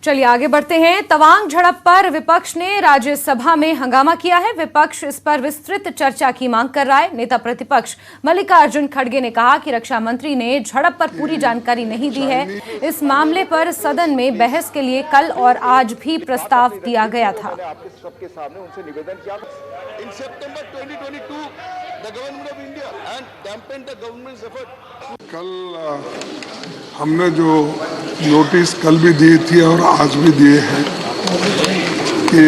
चलिए आगे बढ़ते हैं। तवांग झड़प पर विपक्ष ने राज्यसभा में हंगामा किया है। विपक्ष इस पर विस्तृत चर्चा की मांग कर रहा है। नेता प्रतिपक्ष मल्लिकार्जुन खड़गे ने कहा कि रक्षा मंत्री ने झड़प पर पूरी जानकारी नहीं दी है। इस मामले पर सदन में बहस के लिए कल और आज भी प्रस्ताव दिया गया था। सबके सामने उनसे निवेदन किया। In September 2022 the government of India and dampen the governments effort. कल हमने जो नोटिस कल भी दी थी और आज भी दिए हैं कि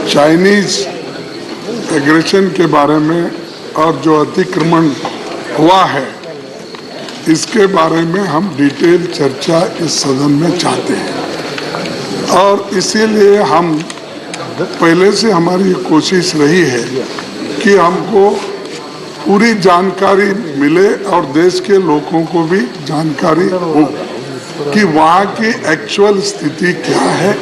चाइनीज एग्रेशन के बारे में और जो अतिक्रमण हुआ है इसके बारे में हम डिटेल चर्चा इस सदन में चाहते हैं और इसीलिए हम पहले से हमारी कोशिश रही है कि हमको पूरी जानकारी मिले और देश के लोगों को भी जानकारी हो कि वहाँ की एक्चुअल स्थिति क्या है।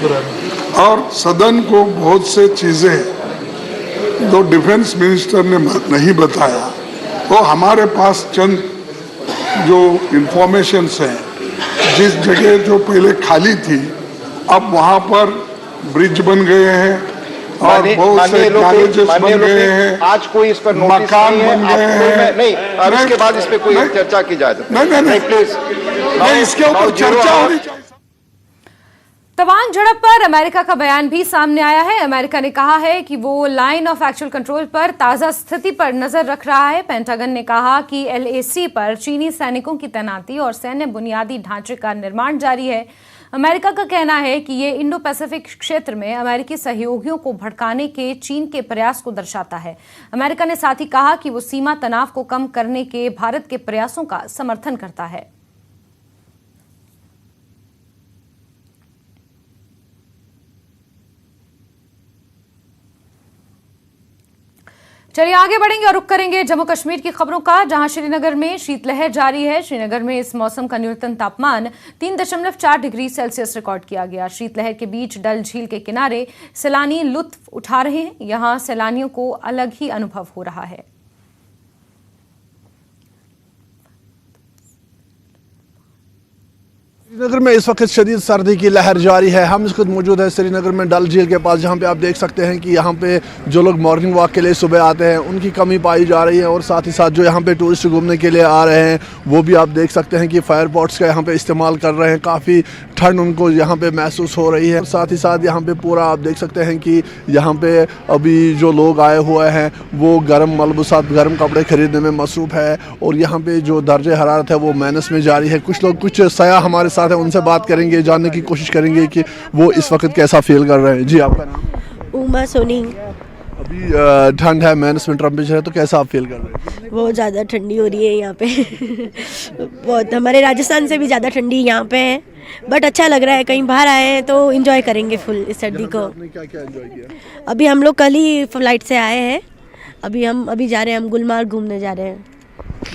और सदन को बहुत से चीज़ें जो डिफेंस मिनिस्टर ने नहीं बताया वो हमारे पास चंद जो इंफॉर्मेशंस हैं, जिस जगह जो पहले खाली थी अब वहाँ पर ब्रिज बन गए हैं और बहुत से कॉलेजेस बन गए हैं। आज कोई इस पर मकान बन गए हैं। नहीं, और इसके बाद इस पे कोई चर्चा की जाए तो नहीं प्लीज इसके ऊपर चर्चा होनी चाहिए। तवांग झड़प पर अमेरिका का बयान भी सामने आया है। अमेरिका ने कहा है कि वो लाइन ऑफ एक्चुअल कंट्रोल पर ताजा स्थिति पर नजर रख रहा है। पेंटागन ने कहा कि LAC पर चीनी सैनिकों की तैनाती और सैन्य बुनियादी ढांचे का निर्माण जारी है। अमेरिका का कहना है कि ये इंडो पैसिफिक क्षेत्र में अमेरिकी सहयोगियों को भड़काने के चीन के प्रयास को दर्शाता है। अमेरिका ने साथ ही कहा कि वो सीमा तनाव को कम करने के भारत के प्रयासों का समर्थन करता है। चलिए आगे बढ़ेंगे और रुख करेंगे जम्मू कश्मीर की खबरों का, जहां श्रीनगर में शीतलहर जारी है। श्रीनगर में इस मौसम का न्यूनतम तापमान 3.4 डिग्री सेल्सियस रिकॉर्ड किया गया। शीतलहर के बीच डल झील के किनारे सैलानी लुत्फ उठा रहे हैं। यहां सैलानियों को अलग ही अनुभव हो रहा है। श्रीनगर में इस वक्त शदीद सर्दी की लहर जारी है। हम इस वक्त मौजूद है श्रीनगर में डल झील के पास, जहां पे आप देख सकते हैं कि यहां पे जो लोग मॉर्निंग वॉक के लिए सुबह आते हैं उनकी कमी पाई जा रही है और साथ ही साथ जो यहां पे टूरिस्ट घूमने के लिए आ रहे हैं वो भी आप देख सकते हैं कि फायर पॉट्स का यहां पे इस्तेमाल कर रहे हैं। काफ़ी ठंड उनको यहाँ पे महसूस हो रही है। साथ ही साथ यहाँ पे पूरा आप देख सकते हैं कि यहाँ पे अभी जो लोग आए हुए हैं वो गर्म मलबूसात गर्म कपड़े खरीदने में मसरूफ़ है और यहाँ पे जो दर्जे हरारत है वो माइनस में जारी है। कुछ लोग कुछ सयाह हमारे साथ है, उनसे बात करेंगे, जानने की कोशिश करेंगे कि वो इस वक्त कैसा फील कर रहे हैं। जी आपका नाम? उमा सोनी। अभी ठंड है, माइनस में टेम्परेचर है, तो कैसा आप फील कर रहे हैं? बहुत ज़्यादा ठंडी हो रही है यहाँ पे बहुत, हमारे राजस्थान से भी ज़्यादा ठंडी यहाँ पे है, बट अच्छा लग रहा है। कहीं बाहर आए हैं तो एंजॉय करेंगे फुल इस सर्दी को। आपने क्या क्या एंजॉय किया? अभी हम लोग कल ही फ्लाइट से आए हैं। अभी जा रहे हैं, हम गुलमार्ग घूमने जा रहे हैं।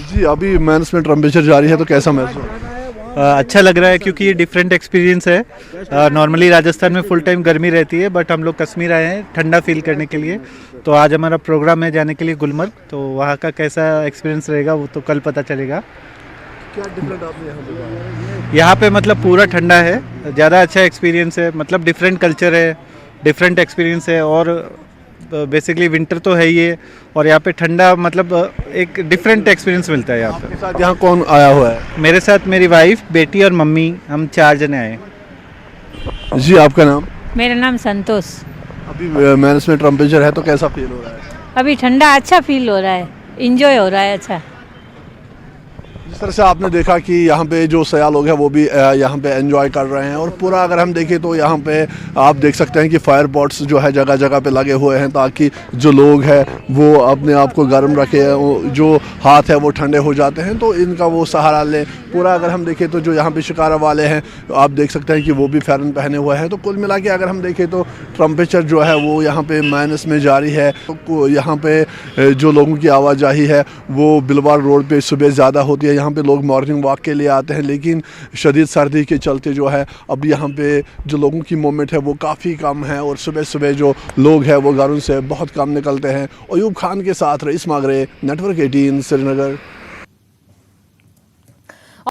जी अभी माइनस में टेम्परेचर जारी है, तो कैसा महसूस? अच्छा लग रहा है क्योंकि ये डिफरेंट एक्सपीरियंस है। नॉर्मली राजस्थान में फुल टाइम गर्मी रहती है, बट हम लोग कश्मीर आए हैं ठंडा फील करने के लिए। तो आज हमारा प्रोग्राम है जाने के लिए गुलमर्ग, तो वहाँ का कैसा एक्सपीरियंस रहेगा वो तो कल पता चलेगा। क्या डिफरेंट आपने यहाँ पे पाया? यहाँ पे मतलब पूरा ठंडा है, ज़्यादा अच्छा एक्सपीरियंस है। मतलब डिफरेंट कल्चर है, डिफरेंट एक्सपीरियंस है और बेसिकली विंटर तो है ही है और यहाँ पे ठंडा, मतलब एक डिफरेंट एक्सपीरियंस मिलता है यहाँ पे। आपके साथ यहाँ कौन आया हुआ है? मेरे साथ मेरी वाइफ, बेटी और मम्मी, हम 4 जने आए। जी आपका नाम? मेरा नाम संतोष। अभी माइनस में टेम्परेचर है, तो कैसा फील हो रहा है? अभी ठंडा अच्छा फील हो रहा है, इंजॉय हो रहा है। अच्छा, जिस तरह से आपने देखा कि यहाँ पे जो सयाह लोग हैं वो भी यहाँ पे एंजॉय कर रहे हैं और पूरा अगर हम देखें तो यहाँ पे आप देख सकते हैं कि फायर पॉट्स जो है जगह जगह पे लगे हुए हैं ताकि जो लोग हैं वो अपने आप को गर्म रखें, जो हाथ है वो ठंडे हो जाते हैं तो इनका वो सहारा लें। पूरा अगर हम देखें तो जो यहाँ पे शिकारा वाले हैं आप देख सकते हैं कि वो भी फ़ैरन पहने हुए हैं। तो कुल मिला के अगर हम देखें तो टेम्परेचर जो है वो यहाँ पे माइनस में जारी है। तो यहाँ पे जो लोगों की आवाजाही है वो बिलवार रोड पे सुबह ज़्यादा होती है। यहाँ पे लोग मॉर्निंग वॉक के लिए आते हैं, लेकिन शदीद सर्दी के चलते जो है अब यहाँ पे जो लोगों की मूवमेंट है वो काफ़ी कम है और सुबह सुबह जो लोग हैं वो घरों से बहुत कम निकलते हैं। अयूब खान के साथ रईस मागरे, नेटवर्क 18 श्रीनगर।